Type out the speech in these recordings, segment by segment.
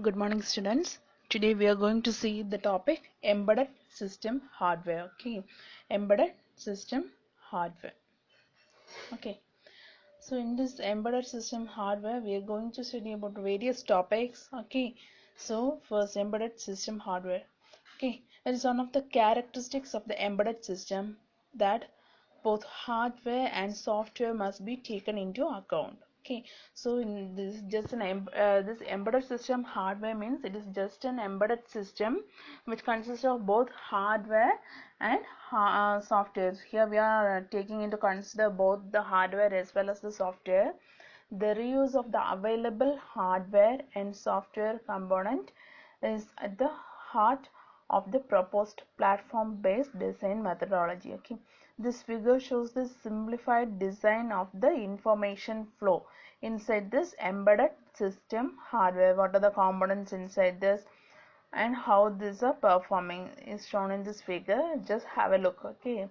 Good morning, students. Today we are going to see the topic embedded system hardware. Okay, embedded system hardware. Okay, so in this embedded system hardware, we are going to study about various topics. Okay, so first, embedded system hardware. Okay, it is one of the characteristics of the embedded system that both hardware and software must be taken into account. Okay, so in this just this embedded system hardware means it is just an embedded system which consists of both hardware and software. Here we are taking into consider both the hardware as well as the software. The reuse of the available hardware and software component is at the heart of the proposed platform-based design methodology. Okay, this figure shows the simplified design of the information flow inside this embedded system hardware. What are the components inside this and how these are performing is shown in this figure. Just have a look. Okay.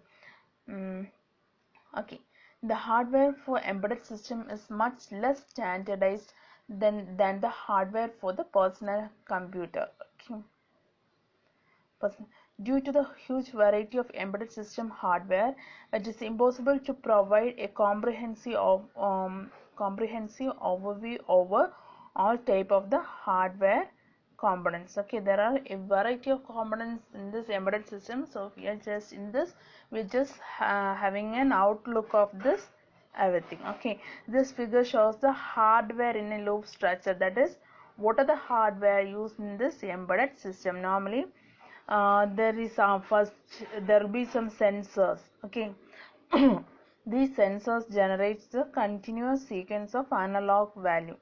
Okay, the hardware for embedded system is much less standardized than the hardware for the personal computer. Okay. Due to the huge variety of embedded system hardware, it is impossible to provide a comprehensive overview over all type of the hardware components. Okay, there are a variety of components in this embedded system. So we are just in this, we're just having an outlook of this everything. Okay, this figure shows the hardware in a loop structure. That is, what are the hardware used in this embedded system? Normally there is first there will be some sensors. Okay. These sensors generates the continuous sequence of analog value.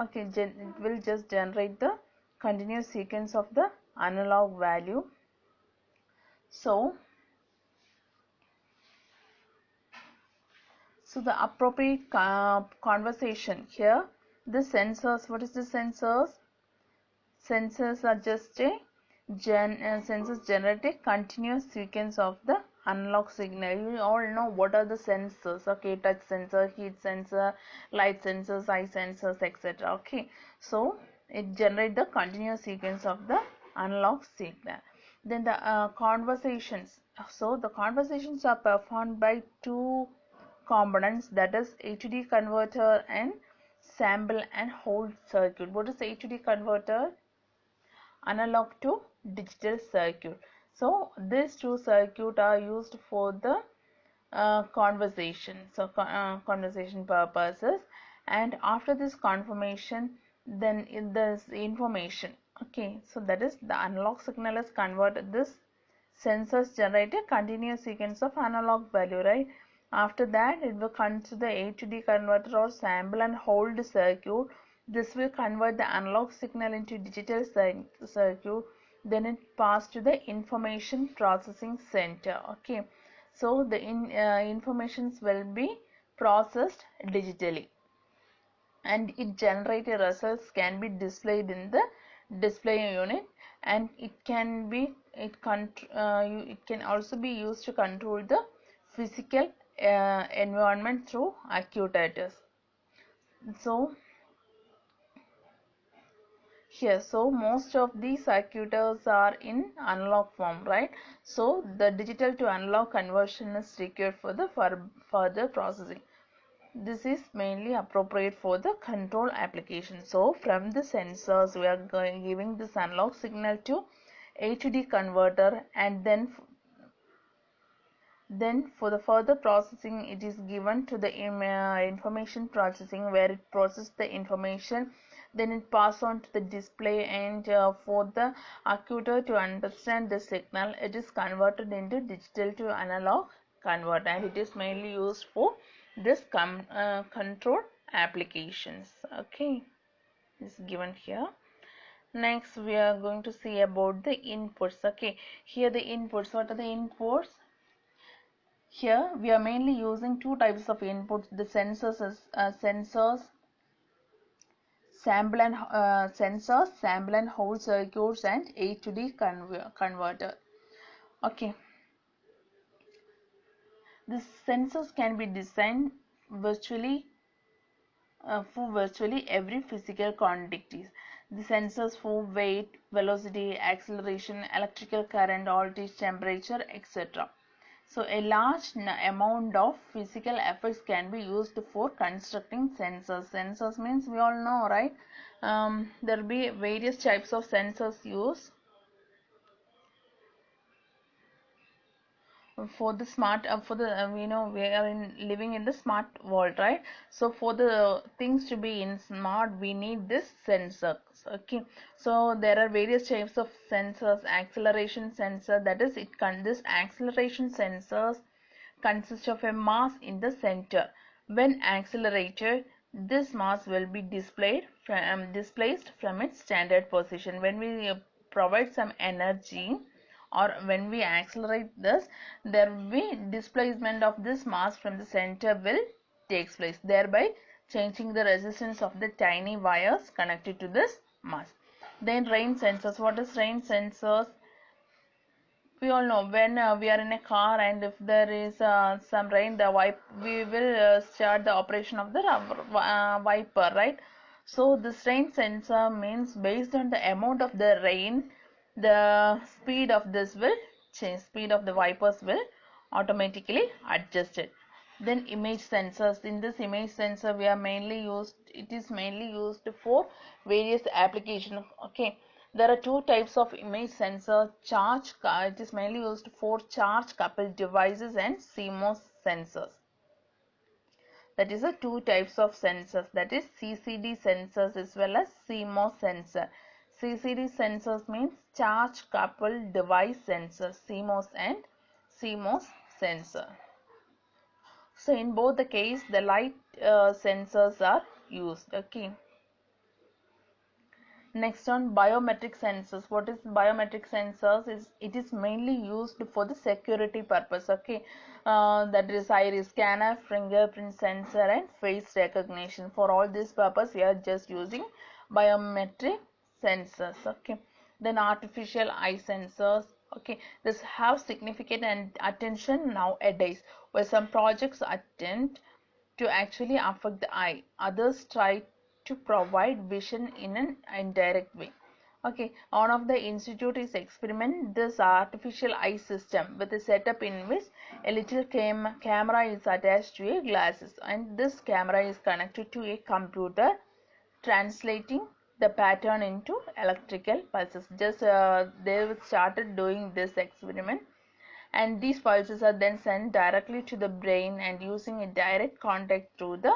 Okay, it will just generate the continuous sequence of the analog value. So the appropriate conversation here, the sensors, what is the sensors? Sensors are just a sensors generate a continuous sequence of the analog signal. You all know what are the sensors. Okay, touch sensor, heat sensor, light sensors, eye sensors, etc. Okay, so it generates the continuous sequence of the analog signal. Then the conversations. So the conversations are performed by two components, that is A/D converter and sample and hold circuit. What is A/D converter? Analog to digital circuit. So these two circuits are used for the conversation, so conversation purposes, and after this confirmation, then in this information. Okay, so that is the analog signal is converted. This sensors generate a continuous sequence of analog value, right? After that, it will come to the A/D converter or sample and hold circuit. This will convert the analog signal into digital circuit. Then it passes to the information processing center. Okay, so the informations will be processed digitally, and it generated results can be displayed in the display unit, and it can be it can also be used to control the physical environment through actuators. So here, so most of these actuators are in analog form, right? So the digital to analog conversion is required for the further processing. This is mainly appropriate for the control application. So from the sensors, we are giving this analog signal to A/D converter, and then for the further processing, it is given to the information processing, where it processes the information. Then it passes on to the display, and for the actuator to understand the signal, it is converted into digital to analog converter, and it is mainly used for this control applications. Okay, this is given here. Next, we are going to see about the inputs. Okay, here the inputs. What are the inputs? Here we are mainly using two types of inputs. The sensors is sensors, sample and hold circuits, and A/D converter. Okay, the sensors can be designed virtually for virtually every physical quantities. The sensors for weight, velocity, acceleration, electrical current, voltage, temperature, etc. So a large amount of physical effects can be used for constructing sensors. Sensors means we all know, right? There will be various types of sensors used for the smart for the we are living in the smart world, right? So for the things to be in smart, we need this sensor. Okay, so there are various types of sensors. Acceleration sensor, that is, this acceleration sensors consists of a mass in the center. When accelerated, this mass will be displaced from its standard position. When we provide some energy, or when we accelerate this, there will be displacement of this mass from the center will takes place, thereby changing the resistance of the tiny wires connected to this mass. Then rain sensors. What is rain sensors? We all know when we are in a car and if there is some rain, we will start the operation of the wiper, right? So this rain sensor means based on the amount of the rain, the speed of this will change, speed of the wipers will automatically adjusted. Then image sensors. In this image sensor, it is mainly used for various applications. Okay, there are two types of image sensor. It is mainly used for charge coupled devices and CMOS sensors. That is the two types of sensors, that is CCD sensors as well as CMOS sensor. CCD sensors means charge coupled device sensor, CMOS and CMOS sensor. So in both the case, the light sensors are used. Okay. Next on biometric sensors. What is biometric sensors? It is mainly used for the security purpose. Okay, that is iris scanner, fingerprint sensor, and face recognition. For all this purpose, we are just using biometric sensors. Okay, then artificial eye sensors. Okay, this have significant and attention nowadays, where some projects attempt to actually affect the eye. Others try to provide vision in an indirect way. Okay, one of the institute is experiment this artificial eye system with a setup in which a little camera is attached to a glasses, and this camera is connected to a computer, translating the pattern into electrical pulses. Just they started doing this experiment, and these pulses are then sent directly to the brain and using a direct contact through the